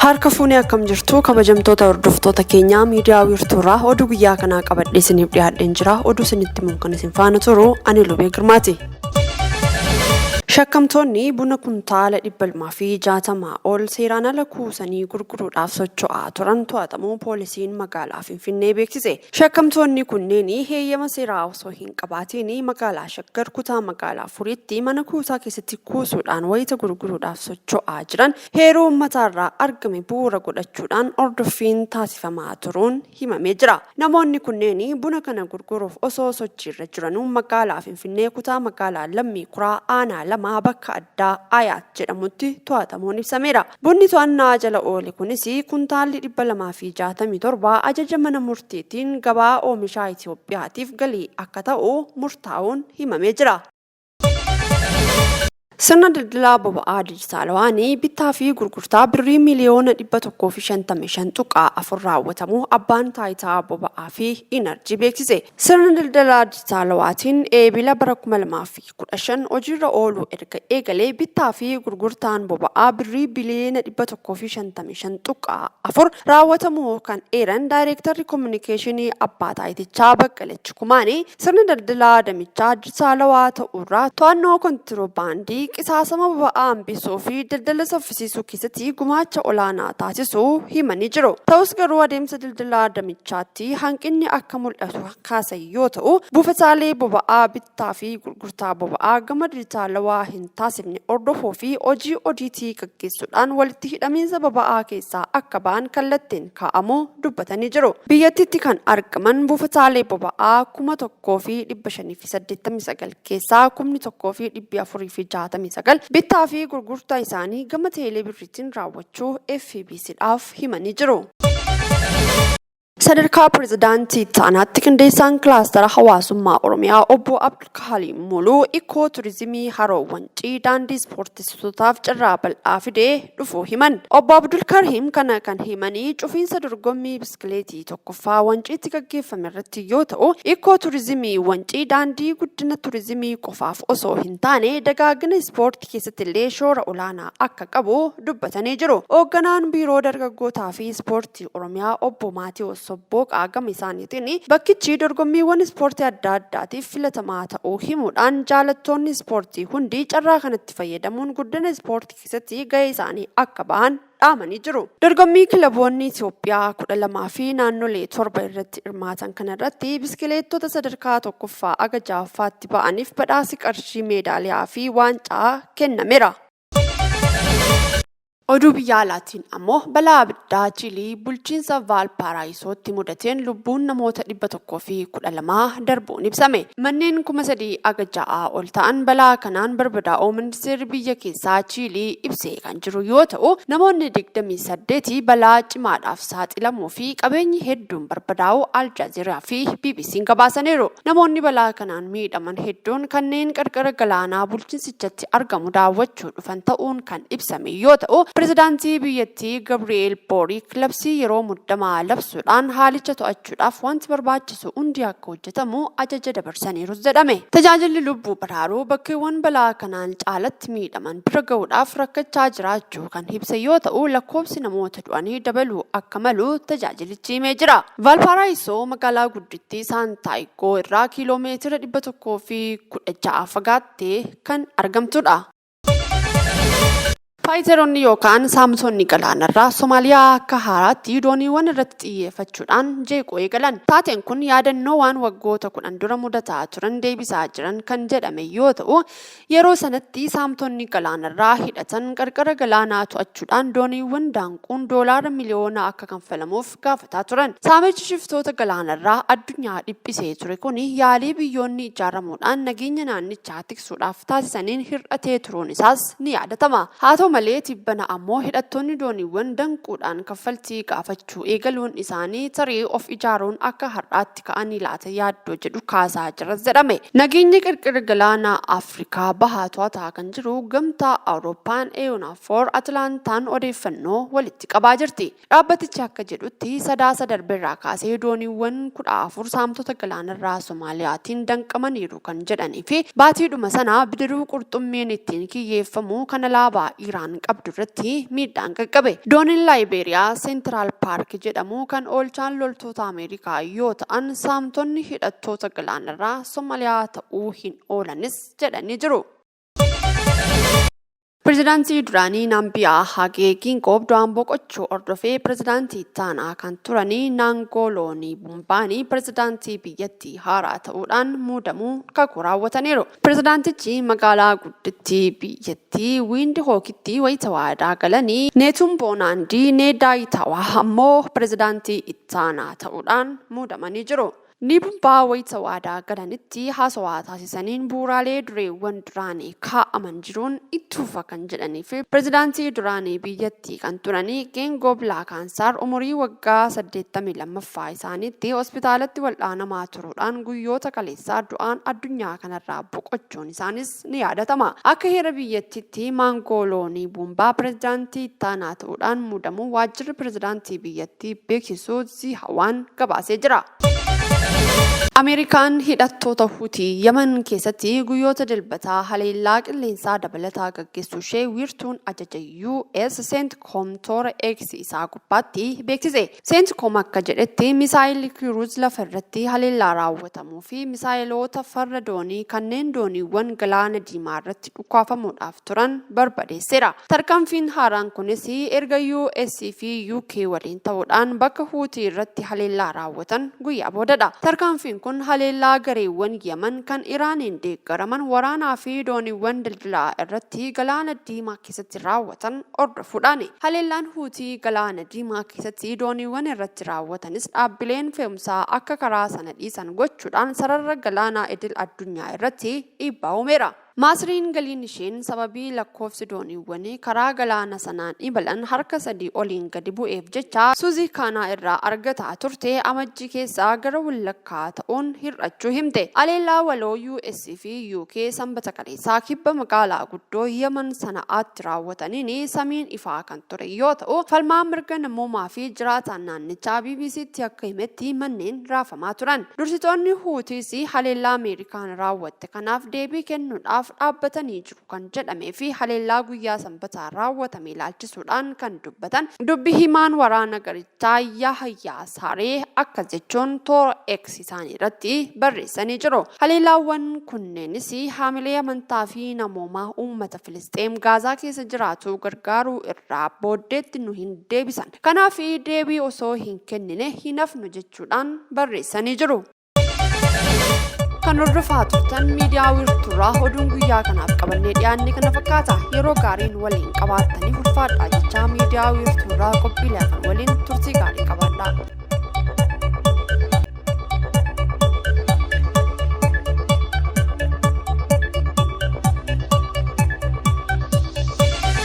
Harka fuunee akkam jirtu kabajamtoota hordoftoota keenyaa miidiyaa wiirtuurraa oduu guyyaa kanaa qabadhee isiniif dhiyaadheen jira. Oduu isinitti himuun kan isin faana turu ani Lubee Girmaati. Shakkamtoonni buna kuntaala 160 ol seeraan ala kuusanii gurguruudhaaf socho'aa turan to'atamuu poolisiin magaalaa Finfinnee beeksise. Shakkamtoonni kunneen heeyyama seeraa osoo hin qabaatiin magaalaa Shaggar kutaa magaalaa Furiitti mana kuusaa keessatti kuusuudhaan wayita gurguruudhaaf socho'aa jiran heeruu uummataarraa argame bu'uura godhachuudhaan ordoffiin taasifamaa turuun himamee jira. Namoonni kunneen buna kana gurguruuf osoo sochiirra jiranuu magaalaa Finfinnee kutaa magaalaa Lammii Kuraa aanaa lama bakka addaa Ayaat jedhamutti to'atamuun ibsameera. Bunni to'annaa jala oole kunis kuntaalli 267 ajaja mana murtiitiin gabaa oomishaa Itoophiyaatiif galii akka ta'u murtaa'uun himamee jira. Sirna daldalaa boba'aa dijitaalawaanii bittaa fi gurgurtaa birrii miliyoona 155.4 raawwatamuu abbaan taayitaa boba'aa fi Inerjii beeksise. Sirna daldalaa dijitaalawaatiin eebila bara 2015 hojiirra ooluu erga eegalee bittaa fi gurgurtaan boba'aa birrii biliyoona 155.4 raawwatamuu kan eeran daayireektarri koominikeeshinii abbaa taayitichaa Baqqalech Kumaanii sirna daldalaa damichaa dijitaalawaa ta'uurraa to'annoo kontiroobaandii qisaasama boba'aa hambisuu fi daldala saffisiisuu keessatti gumaacha olaanaa taasisuu himanii jiru. Ta'us garuu adeemsa daldalaa damichaatti hanqinni akka mul'atu kaasan yoo ta'u, buufataalee boba'aa bittaa fi gurgurtaa boba'aa gama dijitaalawaa hin taasifne hordofuu fi hojii odiitii gaggeessuudhaan walitti hidhamiinsa boba'aa keessaa akka ba'an kallattiin kaa'amuu dubbatanii jiru. Biyyattiitti kan argaman buufataalee boba'aa 1,589 keessaa 1,469 bittaa fi gurgurtaa isaanii gama teeleebirriitiin raawwachuu FBC'dhaaf himanii jiru. Sadarkaa pirezidaantii ta'anaatti qindeessaan kilaastara hawaasummaa Oromiyaa obbo Abdulkaalim Muluu ikoo turizimii Haroo Wancii daandii ispoortiistootaaf carraa bal'aa fidee dhufuu himan. Obbo Abdulkaalim kana kan himanii cufiinsa dorgommii biskileetii tokkoffaa Wanciitti gaggeeffame irratti yoo ta'u, ikoo turizimii Wancii daandii guddina turizimii qofaaf osoo hin taane dagaagina ispoortii keessatti illee shoora olaanaa akka qabu dubbatanii jiru. Hoogganaan biiroo dargaggootaa fi ispoortii Oromiyaa obbo Maatiyoos Sobbooqaa gama isaaniitiin bakkichi dorgommiiwwan ispoortii adda addaatiif filatamaa ta'uu himuudhaan jaalattoonni ispoortii hundi carraa kanatti fayyadamuun guddina ispoortii keessatti gahee isaanii akka bahan dhaamanii jiru. Dorgommii kilaboonni Itoophiyaa 12 fi naannolee 7 irratti hirmaatan kanarratti biskileettota sadarkaa tokkoffaa aga ja'affaatti ba'aniif badhaasi qarshii meedaaliyaa fi waancaa kennameera. Oduu biyya alaatiin ammoo balaa abiddaa Chilii bulchiinsa Vaalpaaraayisootti mudateen lubbuun namoota 112 darbuun ibsame. Manneen 3,000 aga 6 ol ta'an balaa kanaan barbadaa'uu ministeerri biyya keessaa Chilii ibsee kan jiru yoo ta'u, namoonni 28 balaa cimaadhaaf saaxilamuu fi qabeenyi hedduun barbadaa'uu Aljazeeraa fi BBC'n gabaasaniiru. Namoonni balaa kanaan miidhaman hedduun kanneen qarqara galaanaa bulchiinsichatti argamu daawwachuu dhufan ta'uun kan ibsame yoo ta'u, Pirezidaantii biyyattii Gabriel Boric labsii yeroo muddamaa labsuudhaan haalicha to'achuudhaaf wanti barbaachisu hundi akka hojjetamu ajaja dabarsaniiru jedhame. Tajaajilli lubbuu baraaruu bakkeewwan balaa kanaan caalatti miidhaman bira gahuudhaaf rakkachaa jiraachuu kan ibse yoo ta'u, lakkoofsi namoota du'anii dabaluu akka malu tajaajilichi himee jira. Vaalpaaraayisoo magaalaa guddittii Saantaayiggoo irraa kiiloomeetira 116 fagaattee kan argamtudha. Faayiteroonni yookaan saamtonni galaanarraa Somaaliyaa akka haaraatti dooniiwwan irratti xiyyeeffachuudhaan jeequu eegalan. Taateen kun yaadannoo waan waggoota 10 dura mudataa turan deebisaa jiran kan jedhame yoo ta'u, yeroo sanatti saamtonni galaanarraa hidhatan qarqara galaanaa to'achuudhaan dooniiwwan daanquun doolaara miliyoona akka kanfalamuuf gaafataa turan. Saamichi shiftoota galaanarraa addunyaa dhiphisee ture kun yaalii biyyoonni ijaaramuudhaan nageenya naannichaa tiksuudhaaf taasisaniin hir'atee turuun isaas ni yaadatama. Haa ta'u malee tibbana ammoo hidhattoonni dooniiwwan danquudhaan kaffaltii gaafachuu eegaluun isaanii tarii of ijaaruun akka har'aatti ka'anii laata yaaddoo jedhu kaasaa jiras jedhame. Nageenyi qarqara galaanaa Afrikaa bahaa to'ataa kan jiru gamtaa Awurooppaan EUNAVFOR Atlaantaan odeeffannoo walitti qabaa jirti. Dhaabbatichi akka jedhutti sadaasa darbeerraa kaasee dooniiwwan 14 saamtota galaanarraa Soomaaliyaatiin danqamaniiru kan jedhanii fi baatiidhuma sana bidiruu qurxummiin ittiin kiyyeeffamu kan alaabaa Iraan bishaan qabdu irratti miidhaan qaqqabe. Dooniin Laayiberiyaa Seentiraal Paark jedhamu kan oolchaan loltoota Ameerikaa yoo ta'an saamtonni hidhattoota galaanarraa Somaaliyaa ta'uu hin oolanis jedhanii jiru. Pireezidaantii duraanii Naambiyaa Hagee Giingoob du'aan boqochuu hordofee pireezidaantii taanaa kan turanii Naangoloonii Bumbaanii pireezidaantii biyyattii haaraa ta'uudhaan muudamuu kakuu raawwataniiru. Pireezidaantichi magaalaa guddittii biyyattii Wiindhookitti wayita waadaa galanii Neetumbo Naandii Needaayitawaa ammoo pireezidaantii ittaanaa ta'uudhaan muudamanii jiru. Nibumbaa wayita waadaa galanitti haasawaa taasisaniin bu'uuraalee dureewwan duraanii kaa'aman jiruun itti fufa kan jedhanii fi pireezidaantii duraanii biyyattii kan turanii Giingoob Laakaansaar umurii waggaa 82ffaa isaaniitti hospitaalatti wal'aanamaa turuudhaan guyyoota kaleessaa du'aan addunyaa kanarraa boqochuun isaanis ni yaadatama. Akka heera biyyattiitti Naangoloonii Bumbaa pireezidaantii ittaanaa ta'uudhaan muudamuu waajjirri pireezidaantii biyyattii beeksisuu Zihawaan gabaasee jira. Ameerikaan hidhattoota Hutii Yemen keessatti guyyoota dilbataa haleellaa qilleensaa dabalataa gaggeessuu ishee wiirtuun ajaja US CENTCOM toora X isaa gubbaatti beeksise. CENTCOM akka jedhetti misaayilli kiruuz lafa irratti haleellaa raawwatamuu fi misaayiloota farra doonii kanneen dooniiwwan galaana diimaa irratti dhukaafamuudhaaf turan barbadeesseera. Tarkaanfiin haaraan kunis erga US fi UK waliin ta'uudhaan bakka Hutii irratti haleellaa raawwatan guyyaa boodadha. Tarkaanfiin kun haleellaa gareewwan Yemen kan Iraaniin deeggaraman waraanaa fi dooniiwwan daldalaa irratti galaana diimaa keessatti raawwatan hordofuudhaani. Haleellaan Hutii galaana diimaa keessatti dooniiwwan irratti raawwatanis dhaabbileen fe'umsaa akka karaa sana dhiisan gochuudhaan sarara galaanaa idil addunyaa irratti dhiibbaa uumeera. Masriin galiin isheen sababii lakkoofsi dooniiwwanii karaa galaana sanaan imalan harka 3 oliin gadi bu'eef jecha Suuzii Kaanaa irraa argataa turte amajjii keessaa gara wallakkaa ta'uun hir'achuu himte. Haleellaa waloo US fi UK sanbata kaleessaa kibba magaalaa guddoo Yemen Sana'aatti raawwataniin samiin ifaa kan ture yoo ta'u, falmaan mirga namoomaa fi jiraataan naannichaa BBC'tti akka himetti manneen raafamaa turan. Dursitoonni Huutiis haleellaa Ameerikaan raawwatte kanaaf deebii kennuudhaaf dhaabbatanii jiru kan jedhamee fi haleellaa guyyaa sanbataa raawwatame ilaalchisuudhaan kan dubbatan dubbi himaan waraana garichaa Yahyaa Saaree akka jechuun toora X isaanii irratti barreessanii jiru. Haleellaawwan kunneenis haamilee amantaa fi namoomaa uummata Filisxeem Gaazaa keessa jiraatu gargaaruu irraa booddeetti nu hin deebisan. Kanaaf deebii osoo hin kennine hin hafnu jechuudhaan barreessanii jiru. Kan hordofaa turtan miidiyaa wiirtuurraa oduun guyyaa kanaaf qabannee dhiyaanne kana fakkaata. Yeroo gaariin waliin qabaattanii ulfaadhaa jechaa miidiyaa wiirtuurraa qophiilee afaan waliin turtii gaarii qabaadhaa.